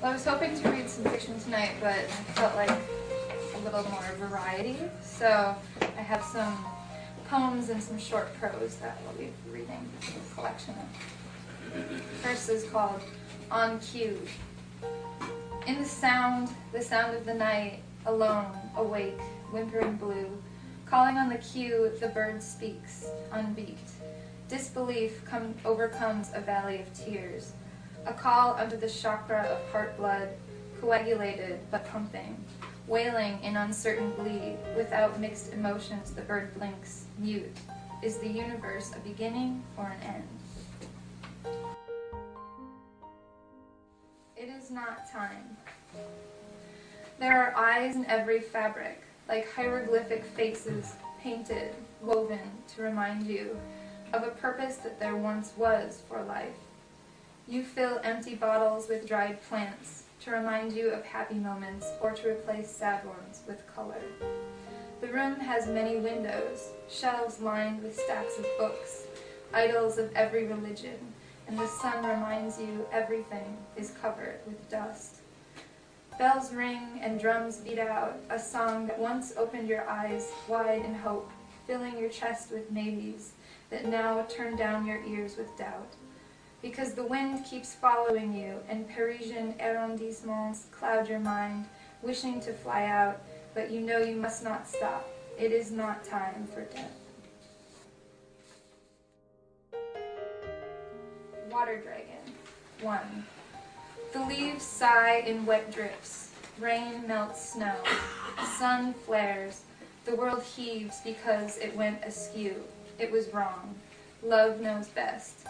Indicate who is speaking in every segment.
Speaker 1: Well, I was hoping to read some fiction tonight, but I felt like a little more variety. So I have some poems and some short prose that I'll be reading in a collection of. First is called On Cue. In the sound of the night, alone, awake, whimpering blue, calling on the cue, the bird speaks, unbeaked. Disbelief overcomes a valley of tears, a call unto the chakra of heart blood, coagulated but pumping, wailing in uncertain glee, without mixed emotions the bird blinks, mute. Is the universe a beginning or an end? It is not time. There are eyes in every fabric, like hieroglyphic faces, painted, woven to remind you of a purpose that there once was for life. You fill empty bottles with dried plants to remind you of happy moments or to replace sad ones with color. The room has many windows, shelves lined with stacks of books, idols of every religion, and the sun reminds you everything is covered with dust. Bells ring and drums beat out a song that once opened your eyes wide in hope, filling your chest with maybes that now turn down your ears with doubt. Because the wind keeps following you, and Parisian arrondissements cloud your mind, wishing to fly out, but you know you must not stop. It is not time for death. Water Dragon. 1. The leaves sigh in wet drips. Rain melts snow. Sun flares. The world heaves because it went askew. It was wrong. Love knows best.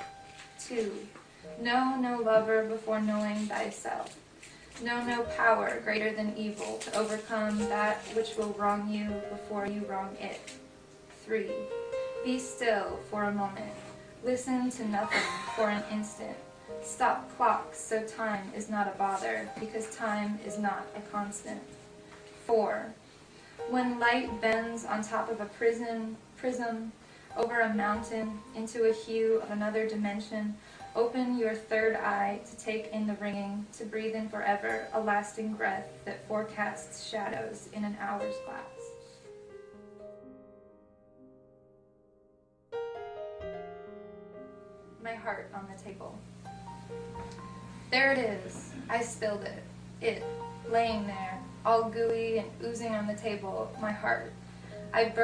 Speaker 1: 2. Know no lover before knowing thyself. Know no power greater than evil to overcome that which will wrong you before you wrong it. 3. Be still for a moment. Listen to nothing for an instant. Stop clocks so time is not a bother, because time is not a constant. 4. When light bends on top of a prism, over a mountain, into a hue of another dimension, open your third eye to take in the ringing, to breathe in forever a lasting breath that forecasts shadows in an hour's glass. My heart on the table. There it is. I spilled it. It, laying there, all gooey and oozing on the table, my heart. It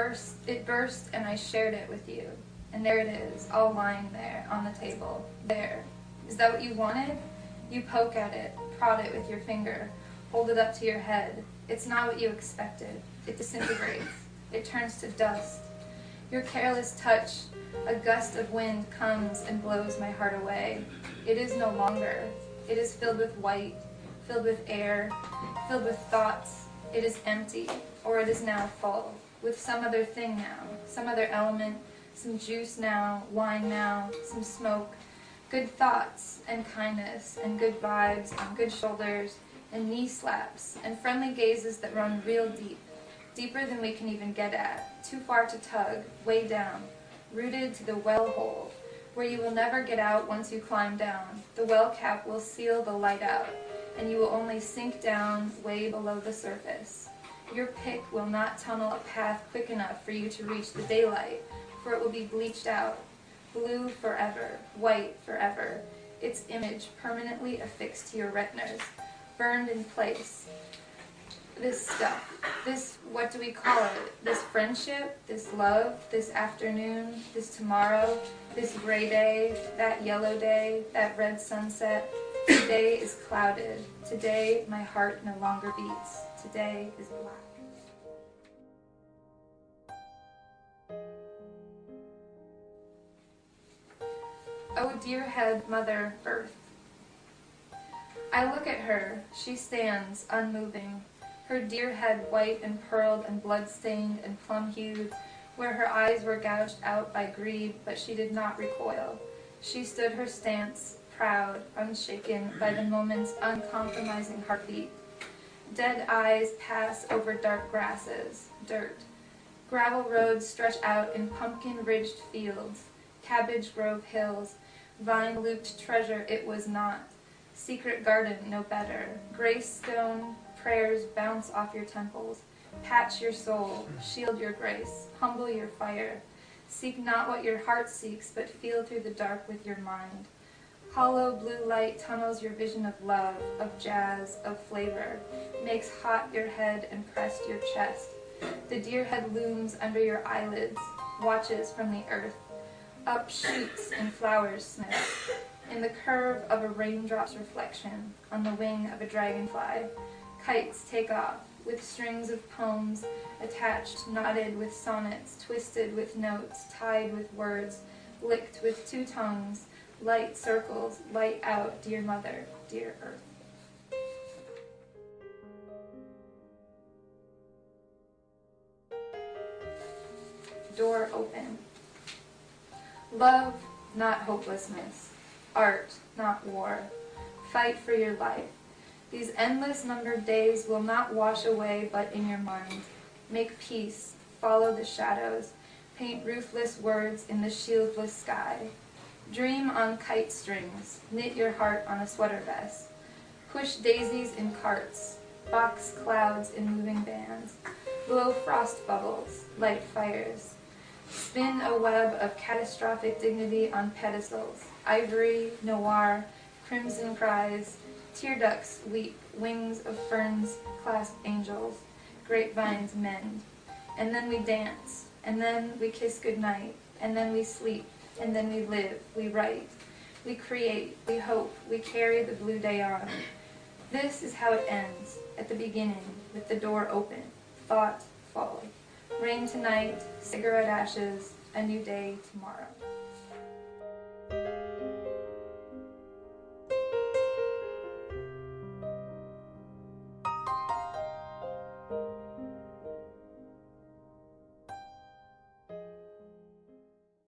Speaker 1: burst and I shared it with you. And there it is, all lying there on the table. There. Is that what you wanted? You poke at it, prod it with your finger, hold it up to your head. It's not what you expected. It disintegrates. It turns to dust. Your careless touch, a gust of wind comes and blows my heart away. It is no longer. It is filled with white, filled with air, filled with thoughts. It is empty, or it is now full, with some other thing now, some other element, some juice now, wine now, some smoke, good thoughts and kindness and good vibes on good shoulders and knee slaps and friendly gazes that run real deep, deeper than we can even get at, too far to tug, way down, rooted to the well hole, where you will never get out once you climb down. The well cap will seal the light out, and you will only sink down way below the surface. Your pick will not tunnel a path quick enough for you to reach the daylight, for it will be bleached out, blue forever, white forever, its image permanently affixed to your retinas, burned in place. This stuff, this, what do we call it? This friendship, this love, this afternoon, this tomorrow, this gray day, that yellow day, that red sunset. Today is clouded. Today my heart no longer beats. Today is black. Oh, dear head mother earth. I look at her. She stands, unmoving, her dear head white and pearled and blood-stained and plum-hued, where her eyes were gouged out by greed, but she did not recoil. She stood her stance, proud, unshaken by the moment's uncompromising heartbeat. Dead eyes pass over dark grasses, dirt. Gravel roads stretch out in pumpkin-ridged fields, cabbage grove hills, vine-looped treasure it was not. Secret garden, no better. Gray stone prayers bounce off your temples. Patch your soul, shield your grace, humble your fire. Seek not what your heart seeks, but feel through the dark with your mind. Hollow blue light tunnels your vision of love, of jazz, of flavor, makes hot your head and pressed your chest. The deer head looms under your eyelids, watches from the earth. Up shoots and flowers sniff, in the curve of a raindrop's reflection, on the wing of a dragonfly. Kites take off, with strings of poems attached, knotted with sonnets, twisted with notes, tied with words, licked with two tongues, light circles, light out, dear mother, dear earth. Door open. Love, not hopelessness. Art, not war. Fight for your life. These endless numbered days will not wash away but in your mind. Make peace, follow the shadows, paint roofless words in the shieldless sky. Dream on kite strings, knit your heart on a sweater vest. Push daisies in carts, box clouds in moving bands. Blow frost bubbles, light fires. Spin a web of catastrophic dignity on pedestals. Ivory, noir, crimson cries. Tear ducts weep, wings of ferns clasp angels, grapevines mend. And then we dance, and then we kiss goodnight, and then we sleep, and then we live, we write, we create, we hope, we carry the blue day on. This is how it ends, at the beginning, with the door open, thought full. Rain tonight, cigarette ashes, a new day tomorrow.